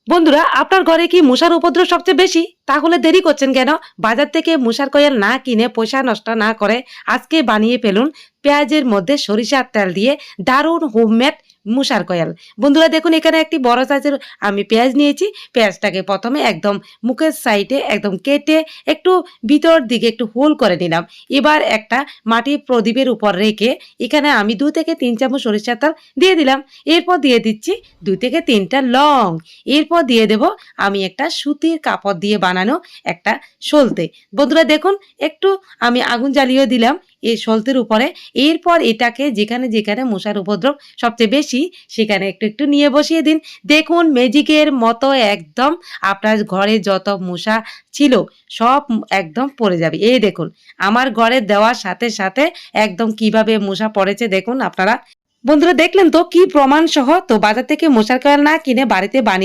বন্ধুরা, আপনার ঘরে কি মশার উপদ্রব সবচেয়ে বেশি? তাহলে দেরি করছেন কেন? বাজার থেকে মশার কয়েল না কিনে পয়সা নষ্ট না করে আজকে বানিয়ে ফেলুন পেঁয়াজের মধ্যে সরিষার তেল দিয়ে দারুণ হোমমেড মশার কয়েল। বন্ধুরা দেখুন, এখানে একটি বড় সাইজের আমি পেঁয়াজ নিয়েছি। পেঁয়াজটাকে প্রথমে একদম মুখের সাইডে একদম কেটে একটু ভিতর দিকে একটু হোল করে নিলাম। এবার একটা মাটির প্রদীপের উপর রেখে এখানে আমি 2 থেকে 3 চামচ সরিষার তেল দিয়ে দিলাম। এরপর দিয়ে দিচ্ছি 2 থেকে 3টা লং। এরপর দিয়ে দেব আমি একটা সুতির কাপড় দিয়ে বানানো একটা সলতে। বন্ধুরা দেখুন, একটু আমি আগুন জ্বালিয়ে দিলাম এই সলতের উপরে। এরপর এটাকে যেখানে যেখানে মশার উপদ্রব সবচেয়ে বেশি সেখানে একটু একটু নিয়ে বসিয়ে দিন। দেখুন ম্যাজিকের মতো একদম আপনার ঘরে যত মশা ছিল সব একদম পড়ে যাবে। এই দেখুন আমার ঘরে দেওয়ার সাথে সাথে একদম কিভাবে মশা পড়েছে দেখুন আপনারা। বন্ধুরা দেখলেন তো কি প্রমাণ সহ। তো বাজার থেকে মশার কয়েল না কিনে বাড়িতে বানিয়ে